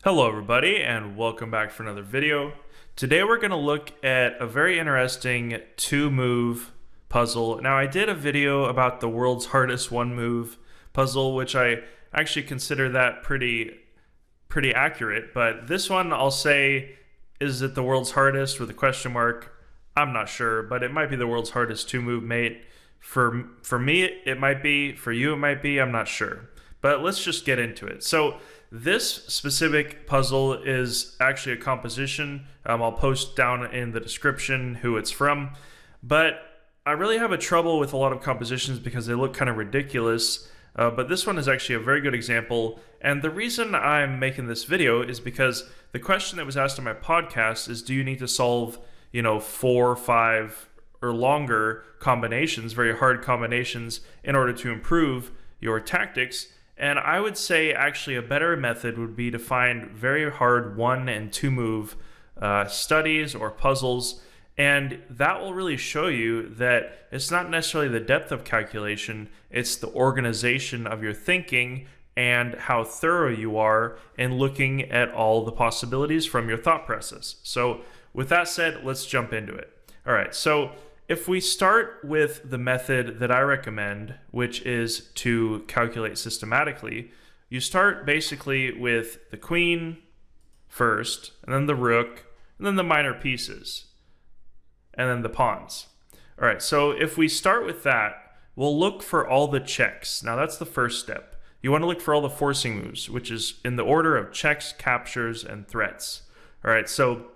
Hello everybody and welcome back for another video. Today we're going to look at a very interesting two-move puzzle. Now I did a video about the world's hardest one-move puzzle, which I actually consider that pretty accurate, but this one I'll say, is it the world's hardest with a question mark? I'm not sure, but it might be the world's hardest two-move mate. For me it might be, for you it might be, I'm not sure. But let's just get into it. So this specific puzzle is actually a composition. I'll post down in the description who it's from. But I really have a trouble with a lot of compositions because they look kind of ridiculous. But this one is actually a very good example. And the reason I'm making this video is because the question that was asked on my podcast is, do you need to solve, 4, 5, or longer combinations, very hard combinations, in order to improve your tactics? And I would say actually a better method would be to find very hard one and two move studies or puzzles, and that will really show you that it's not necessarily the depth of calculation, it's the organization of your thinking and how thorough you are in looking at all the possibilities from your thought process. So with that said, let's jump into it. All right, so if we start with the method that I recommend, which is to calculate systematically, you start basically with the queen first, and then the rook, and then the minor pieces, and then the pawns. All right, so if we start with that, we'll look for all the checks. Now that's the first step. You want to look for all the forcing moves, which is in the order of checks, captures, and threats. All right, so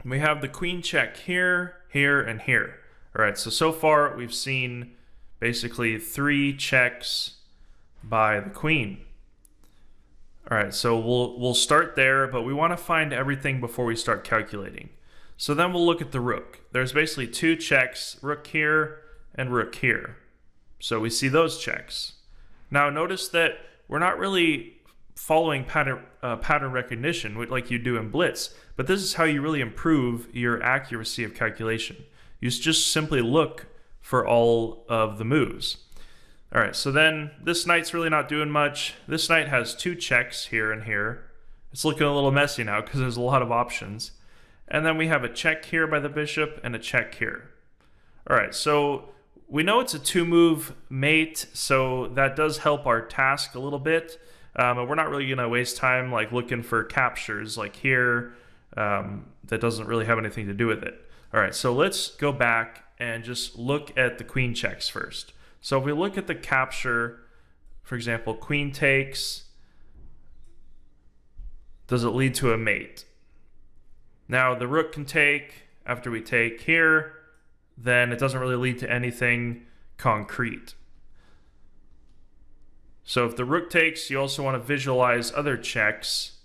we have the queen check here, here, and here. All right, so far we've seen basically 3 checks by the queen. All right, so we'll start there, but we want to find everything before we start calculating. So then we'll look at the rook. There's basically 2 checks, rook here and rook here. So we see those checks. Now notice that we're not really following pattern recognition like you do in Blitz, but this is how you really improve your accuracy of calculation. You just simply look for all of the moves. All right, so then this knight's really not doing much. This knight has 2 checks here and here. It's looking a little messy now because there's a lot of options. And then we have a check here by the bishop and a check here. All right, so we know it's a 2-move mate, so that does help our task a little bit. But we're not really going to waste time like looking for captures like here. That doesn't really have anything to do with it. All right, so let's go back and just look at the queen checks first. So if we look at the capture, for example, queen takes, does it lead to a mate? Now the rook can take after we take here, then it doesn't really lead to anything concrete. So if the rook takes, you also want to visualize other checks.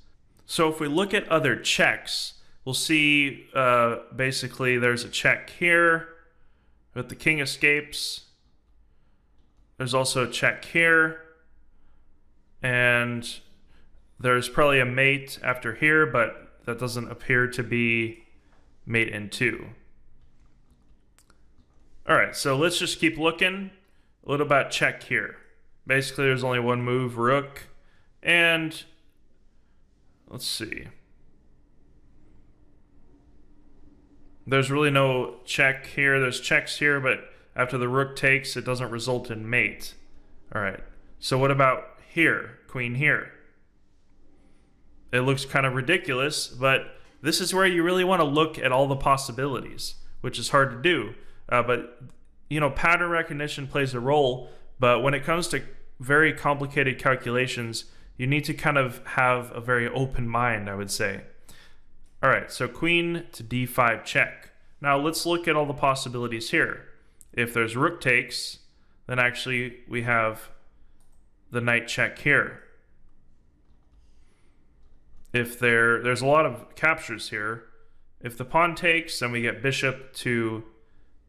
So if we look at other checks, we'll see basically there's a check here, but the king escapes. There's also a check here, and there's probably a mate after here, but that doesn't appear to be mate in 2. All right, so let's just keep looking. A little about check here. Basically, there's only one move, rook, and let's see. There's really no check here. There's checks here, but after the rook takes, it doesn't result in mate. All right, so what about here, queen here? It looks kind of ridiculous, but this is where you really want to look at all the possibilities, which is hard to do. But, pattern recognition plays a role, but when it comes to very complicated calculations, you need to kind of have a very open mind, I would say. All right, so queen to d5 check. Now let's look at all the possibilities here. If there's rook takes, then actually we have the knight check here. If there's a lot of captures here. If the pawn takes, then we get bishop to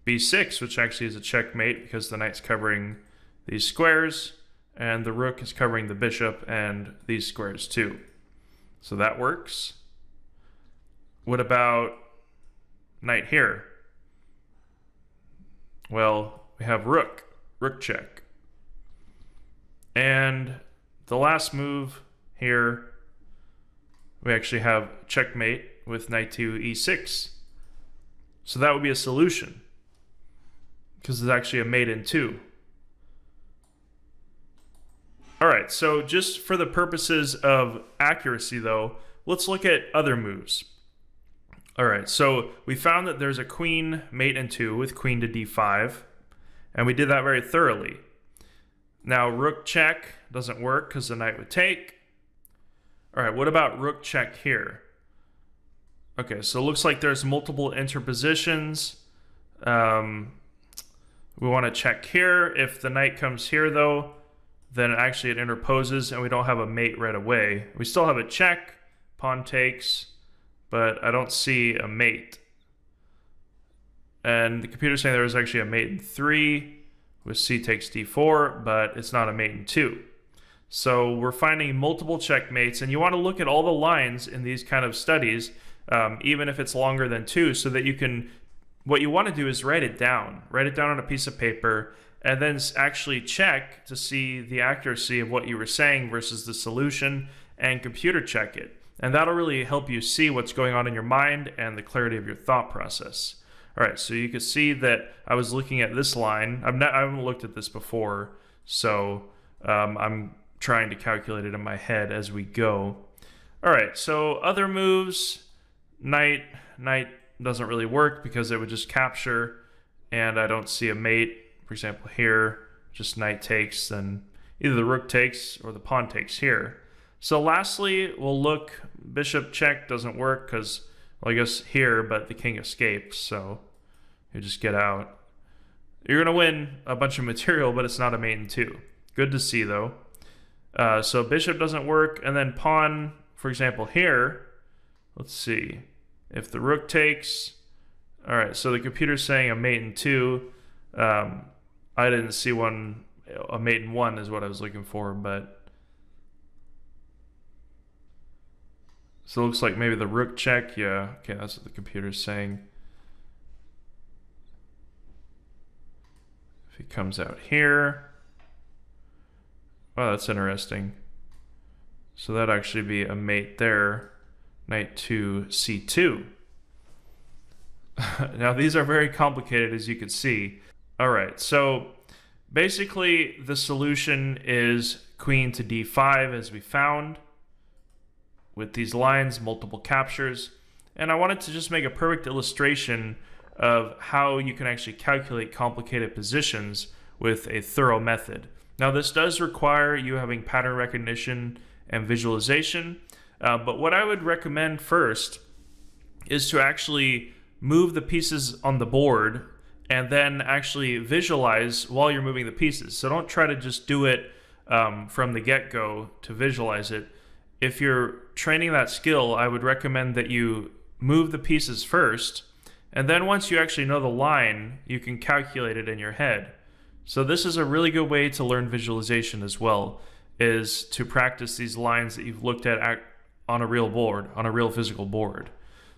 b6, which actually is a checkmate because the knight's covering these squares, and the rook is covering the bishop and these squares too. So that works. What about knight here? Well, we have rook check. And the last move here we actually have checkmate with knight to e6. So that would be a solution, because it's actually a mate in 2. Alright, so just for the purposes of accuracy though, let's look at other moves. Alright, so we found that there's a queen mate in 2 with queen to d5, and we did that very thoroughly. Now rook check doesn't work because the knight would take. Alright, what about rook check here? Okay, so it looks like there's multiple interpositions. We want to check here. If the knight comes here though, then actually it interposes and we don't have a mate right away. We still have a check, pawn takes, but I don't see a mate. And the computer's saying there was actually a mate in 3 with c takes d4, but it's not a mate in 2. So we're finding multiple checkmates, and you want to look at all the lines in these kind of studies, even if it's longer than 2, so that you can, what you want to do is write it down on a piece of paper, and then actually check to see the accuracy of what you were saying versus the solution, and computer check it. And that'll really help you see what's going on in your mind and the clarity of your thought process. All right, so you can see that I was looking at this line. I haven't looked at this before, so I'm trying to calculate it in my head as we go. All right, so other moves, knight doesn't really work because it would just capture, and I don't see a mate. For example, here, just knight takes, then either the rook takes or the pawn takes here. So lastly, we'll look, bishop check doesn't work because, well, I guess here, but the king escapes, so you just get out. You're going to win a bunch of material, but it's not a mate in 2. Good to see, though. So bishop doesn't work, and then pawn, for example, here, let's see. If the rook takes, all right, so the computer's saying a mate in 2. I didn't see one, a mate in 1 is what I was looking for, but so it looks like maybe the rook check, yeah, okay, that's what the computer's saying. If he comes out here, oh, that's interesting. So that'd actually be a mate there, knight to c2. Now these are very complicated, as you can see. All right, so basically the solution is queen to d5, as we found with these lines, multiple captures. And I wanted to just make a perfect illustration of how you can actually calculate complicated positions with a thorough method. Now this does require you having pattern recognition and visualization, but what I would recommend first is to actually move the pieces on the board and then actually visualize while you're moving the pieces. So don't try to just do it from the get-go to visualize it. If you're training that skill, I would recommend that you move the pieces first, and then once you actually know the line, you can calculate it in your head. So this is a really good way to learn visualization as well, is to practice these lines that you've looked at on a real board, on a real physical board.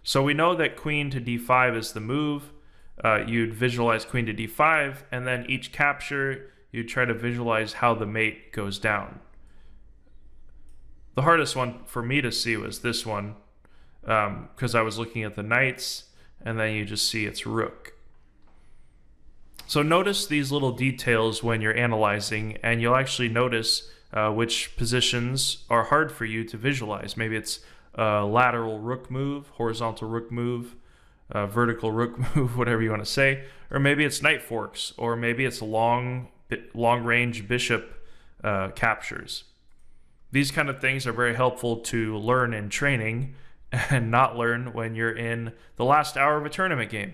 So we know that queen to d5 is the move. You'd visualize queen to d5, and then each capture, you'd try to visualize how the mate goes down. The hardest one for me to see was this one, because I was looking at the knights, and then you just see its rook. So notice these little details when you're analyzing, and you'll actually notice which positions are hard for you to visualize. Maybe it's a lateral rook move, horizontal rook move, vertical rook move, whatever you want to say, or maybe it's knight forks, or maybe it's long-range bishop captures. These kind of things are very helpful to learn in training and not learn when you're in the last hour of a tournament game.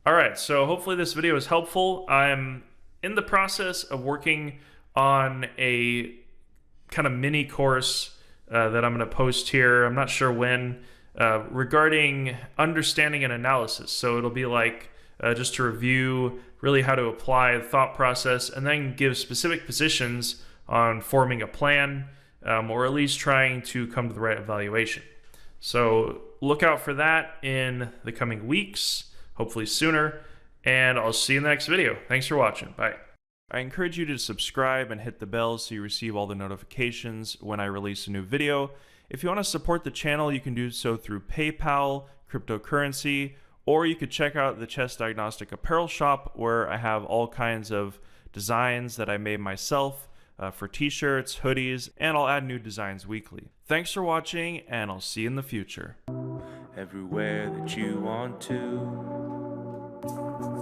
All right, so hopefully this video is helpful. I'm in the process of working on a kind of mini course that I'm going to post here. I'm not sure when, regarding understanding and analysis. So it'll be like just to review really how to apply the thought process and then give specific positions on forming a plan, or at least trying to come to the right evaluation. So look out for that in the coming weeks, hopefully sooner, and I'll see you in the next video. Thanks for watching. Bye. I encourage you to subscribe and hit the bell so you receive all the notifications when I release a new video. If you want to support the channel, you can do so through PayPal, cryptocurrency, or you could check out the Chess Diagnostic apparel shop where I have all kinds of designs that I made myself for t-shirts, hoodies, and I'll add new designs weekly. Thanks for watching, and I'll see you in the future. Everywhere that you want to.